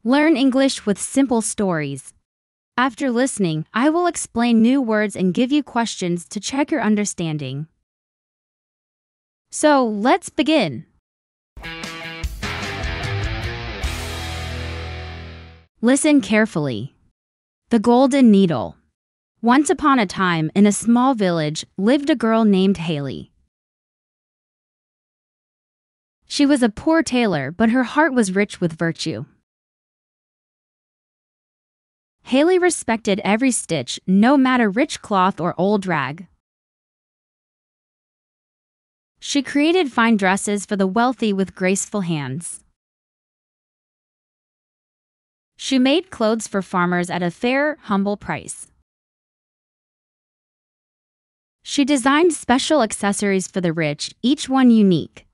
Learn English with simple stories. After listening, I will explain new words and give you questions to check your understanding. So, let's begin. Listen carefully. The Golden Needle. Once upon a time, in a small village, lived a girl named Haley. She was a poor tailor, but her heart was rich with virtue. Haley respected every stitch, no matter rich cloth or old rag. She created fine dresses for the wealthy with graceful hands. She made clothes for farmers at a fair, humble price. She designed special accessories for the rich, each one unique.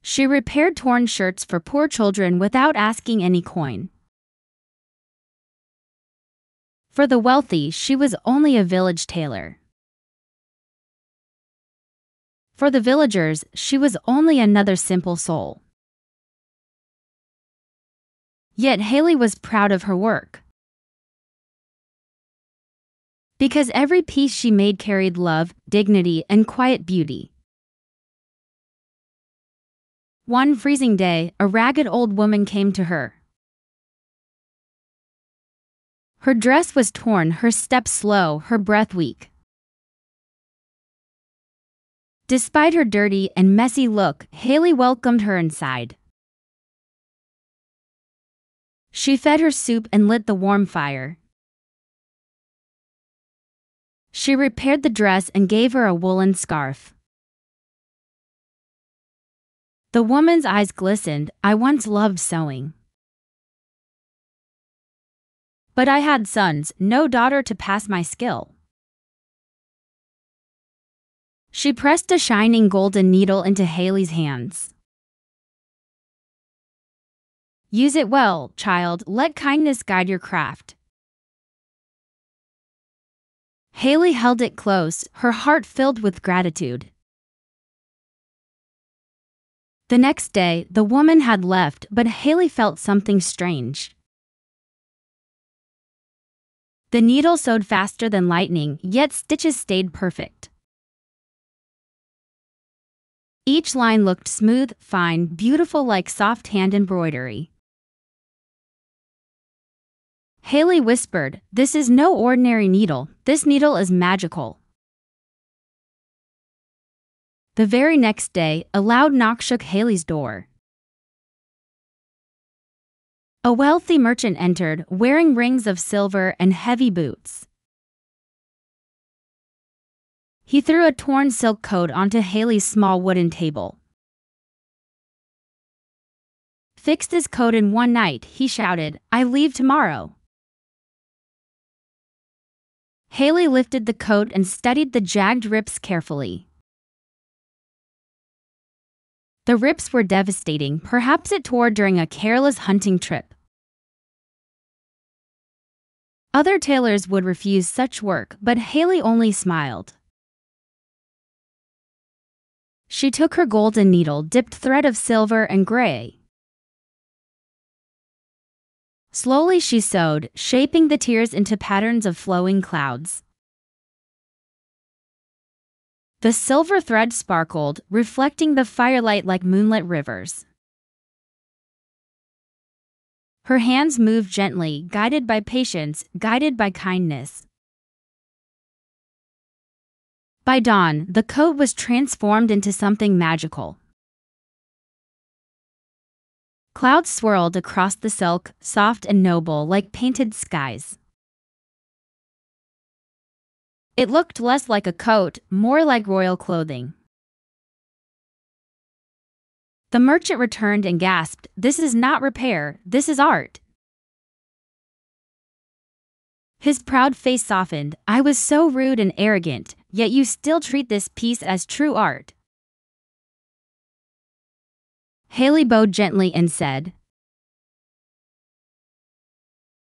She repaired torn shirts for poor children without asking any coin. For the wealthy, she was only a village tailor. For the villagers, she was only another simple soul. Yet Haley was proud of her work. Because every piece she made carried love, dignity, and quiet beauty. One freezing day, a ragged old woman came to her. Her dress was torn, her step slow, her breath weak. Despite her dirty and messy look, Haley welcomed her inside. She fed her soup and lit the warm fire. She repaired the dress and gave her a woolen scarf. The woman's eyes glistened. I once loved sewing. But I had sons, no daughter to pass my skill. She pressed a shining golden needle into Haley's hands. Use it well, child, let kindness guide your craft. Haley held it close, her heart filled with gratitude. The next day, the woman had left, but Haley felt something strange. The needle sewed faster than lightning, yet stitches stayed perfect. Each line looked smooth, fine, beautiful like soft hand embroidery. Haley whispered, "This is no ordinary needle, this needle is magical." The very next day, a loud knock shook Haley's door. A wealthy merchant entered, wearing rings of silver and heavy boots. He threw a torn silk coat onto Haley's small wooden table. "Fixed his coat in one night," he shouted. "I leave tomorrow." Haley lifted the coat and studied the jagged rips carefully. The rips were devastating, perhaps it tore during a careless hunting trip. Other tailors would refuse such work, but Haley only smiled. She took her golden needle, dipped thread of silver and gray. Slowly she sewed, shaping the tears into patterns of flowing clouds. The silver thread sparkled, reflecting the firelight like moonlit rivers. Her hands moved gently, guided by patience, guided by kindness. By dawn, the coat was transformed into something magical. Clouds swirled across the silk, soft and noble like painted skies. It looked less like a coat, more like royal clothing. The merchant returned and gasped, "This is not repair, this is art." His proud face softened. "I was so rude and arrogant, yet you still treat this piece as true art." Haley bowed gently and said,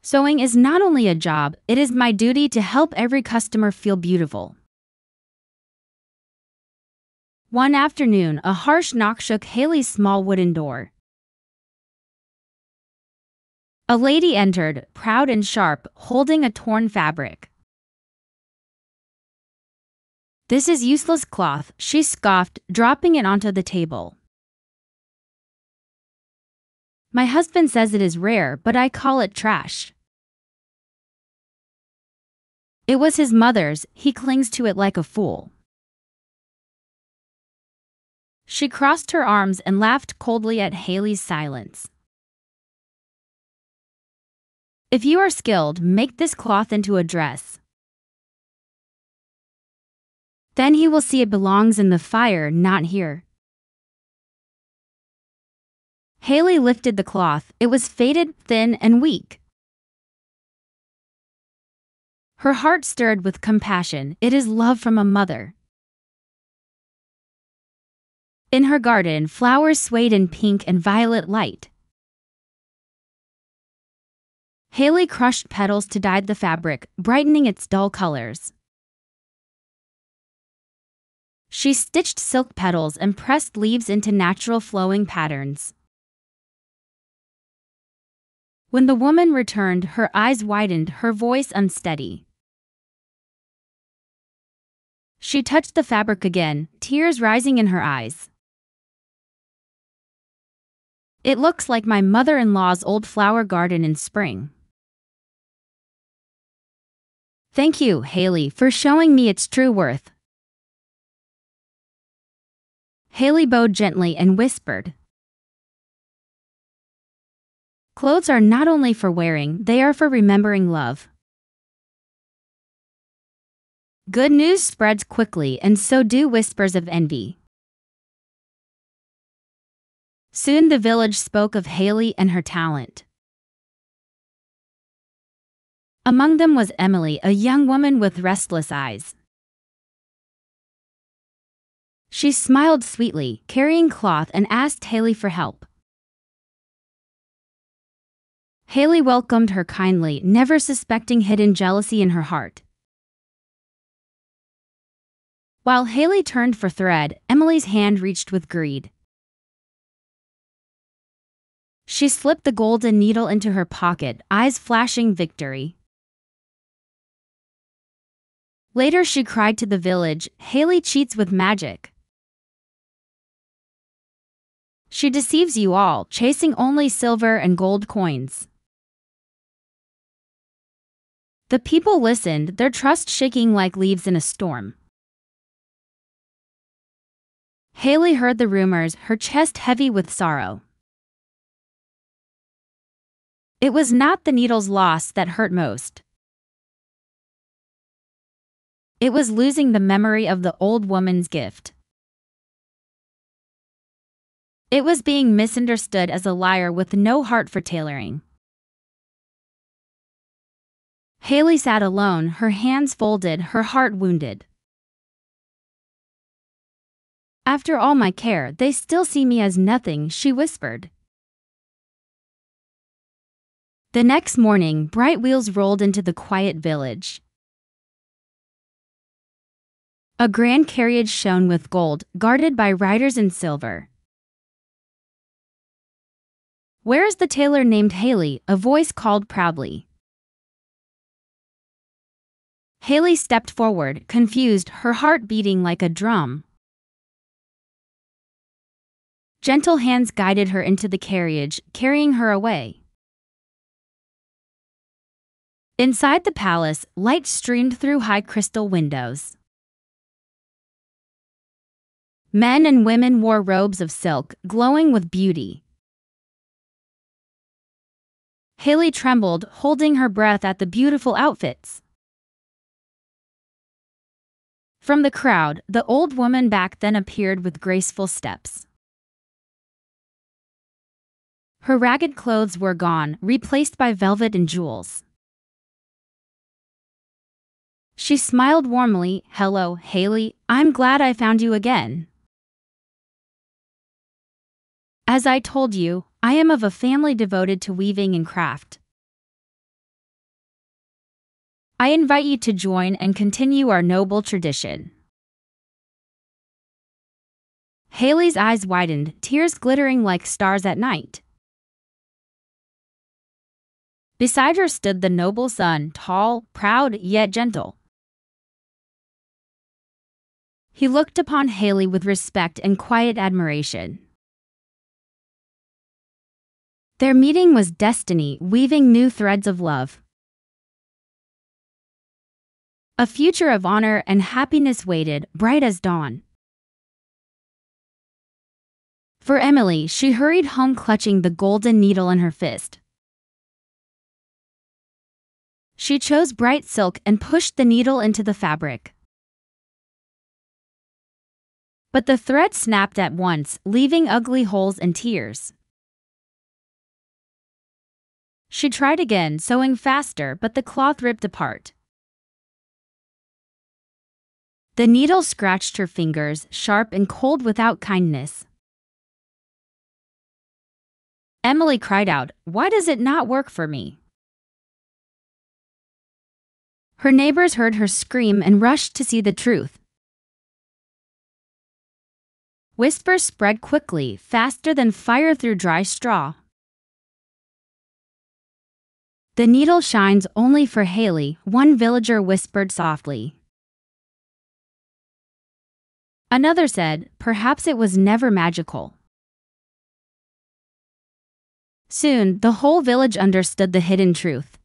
"Sewing is not only a job, it is my duty to help every customer feel beautiful." One afternoon, a harsh knock shook Haley's small wooden door. A lady entered, proud and sharp, holding a torn fabric. "This is useless cloth," she scoffed, dropping it onto the table. "My husband says it is rare, but I call it trash." "It was his mother's, he clings to it like a fool." She crossed her arms and laughed coldly at Haley's silence. "If you are skilled, make this cloth into a dress. Then he will see it belongs in the fire, not here." Haley lifted the cloth. It was faded, thin, and weak. Her heart stirred with compassion. It is love from a mother. In her garden, flowers swayed in pink and violet light. Haley crushed petals to dye the fabric, brightening its dull colors. She stitched silk petals and pressed leaves into natural flowing patterns. When the woman returned, her eyes widened, her voice unsteady. She touched the fabric again, tears rising in her eyes. "It looks like my mother-in-law's old flower garden in spring." "Thank you, Haley, for showing me its true worth." Haley bowed gently and whispered, "Clothes are not only for wearing, they are for remembering love." Good news spreads quickly, and so do whispers of envy. Soon the village spoke of Haley and her talent. Among them was Emily, a young woman with restless eyes. She smiled sweetly, carrying cloth, and asked Haley for help. Haley welcomed her kindly, never suspecting hidden jealousy in her heart. While Haley turned for thread, Emily's hand reached with greed. She slipped the golden needle into her pocket, eyes flashing victory. Later she cried to the village, "Haley cheats with magic. She deceives you all, chasing only silver and gold coins." The people listened, their trust shaking like leaves in a storm. Haley heard the rumors, her chest heavy with sorrow. It was not the needle's loss that hurt most. It was losing the memory of the old woman's gift. It was being misunderstood as a liar with no heart for tailoring. Haley sat alone, her hands folded, her heart wounded. "After all my care, they still see me as nothing," she whispered. The next morning, bright wheels rolled into the quiet village. A grand carriage shone with gold, guarded by riders in silver. "Where is the tailor named Haley?" a voice called proudly. Haley stepped forward, confused, her heart beating like a drum. Gentle hands guided her into the carriage, carrying her away. Inside the palace, light streamed through high crystal windows. Men and women wore robes of silk, glowing with beauty. Haley trembled, holding her breath at the beautiful outfits. From the crowd, the old woman back then appeared with graceful steps. Her ragged clothes were gone, replaced by velvet and jewels. She smiled warmly. "Hello, Haley, I'm glad I found you again. As I told you, I am of a family devoted to weaving and craft. I invite you to join and continue our noble tradition." Haley's eyes widened, tears glittering like stars at night. Beside her stood the noble son, tall, proud, yet gentle. He looked upon Haley with respect and quiet admiration. Their meeting was destiny, weaving new threads of love. A future of honor and happiness waited, bright as dawn. For Emily, she hurried home clutching the golden needle in her fist. She chose bright silk and pushed the needle into the fabric. But the thread snapped at once, leaving ugly holes and tears. She tried again, sewing faster, but the cloth ripped apart. The needle scratched her fingers, sharp and cold without kindness. Emily cried out, "Why does it not work for me?" Her neighbors heard her scream and rushed to see the truth. Whispers spread quickly, faster than fire through dry straw. "The needle shines only for Haley," one villager whispered softly. Another said, "Perhaps it was never magical." Soon, the whole village understood the hidden truth.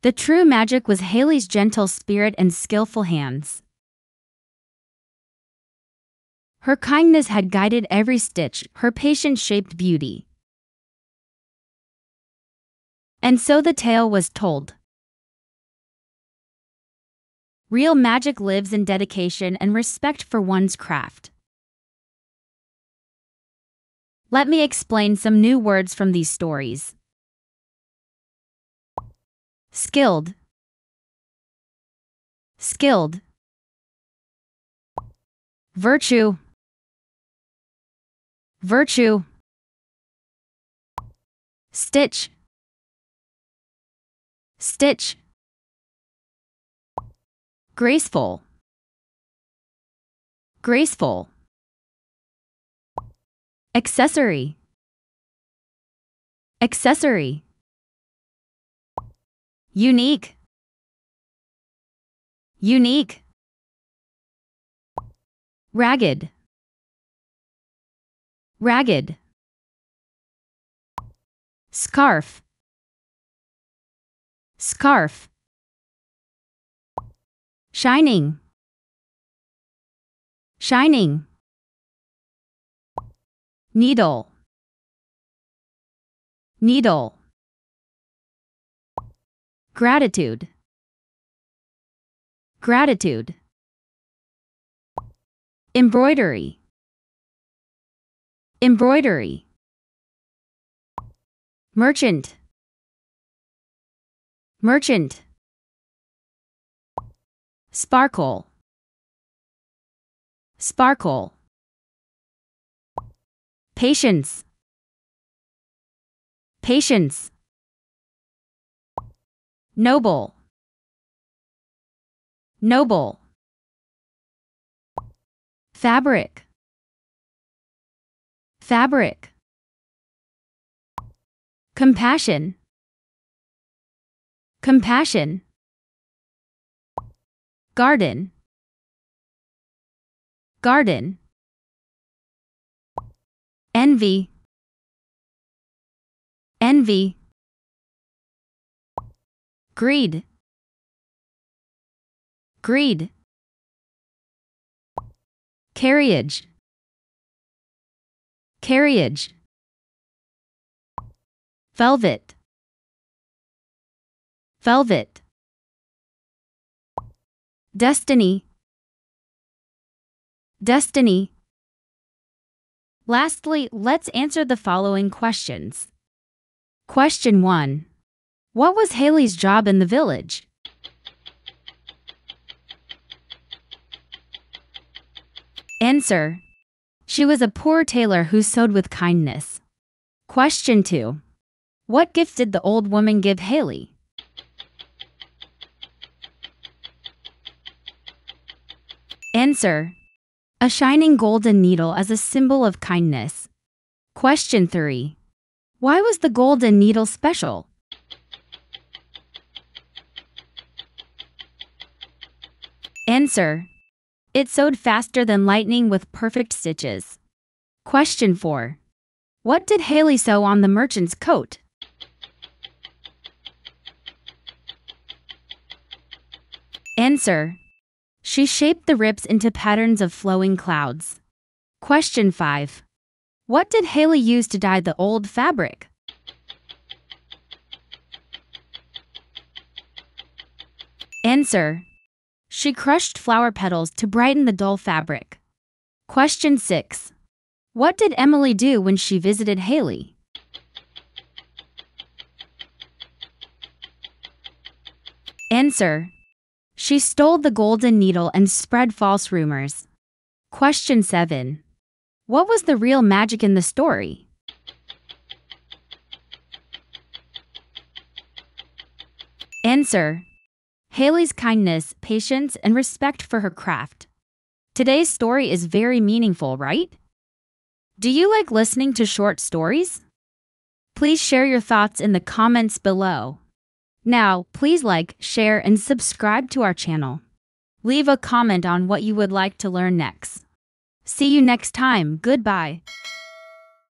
The true magic was Haley's gentle spirit and skillful hands. Her kindness had guided every stitch, her patience shaped beauty. And so the tale was told. Real magic lives in dedication and respect for one's craft. Let me explain some new words from these stories. Skilled. Skilled. Virtue. Virtue. Stitch. Stitch. Graceful. Graceful. Accessory. Accessory. Unique. Unique. Ragged. Ragged. Scarf. Scarf. Shining. Shining. Needle. Needle. Gratitude. Gratitude. Embroidery. Embroidery. Merchant. Merchant. Sparkle. Sparkle. Patience. Patience. Noble. Noble. Fabric. Fabric. Compassion. Compassion. Garden. Garden. Envy. Envy. Greed. Greed. Carriage. Carriage. Velvet. Velvet. Destiny. Destiny. Lastly, let's answer the following questions. Question 1. What was Haley's job in the village? Answer. She was a poor tailor who sewed with kindness. Question 2. What gift did the old woman give Haley? Answer. A shining golden needle as a symbol of kindness. Question 3. Why was the golden needle special? Answer. It sewed faster than lightning with perfect stitches. Question 4. What did Haley sew on the merchant's coat? Answer. She shaped the rips into patterns of flowing clouds. Question 5. What did Haley use to dye the old fabric? Answer. She crushed flower petals to brighten the dull fabric. Question 6. What did Emily do when she visited Haley? Answer. She stole the golden needle and spread false rumors. Question 7. What was the real magic in the story? Answer. Haley's kindness, patience, and respect for her craft. Today's story is very meaningful, right? Do you like listening to short stories? Please share your thoughts in the comments below. Now, please like, share, and subscribe to our channel. Leave a comment on what you would like to learn next. See you next time. Goodbye.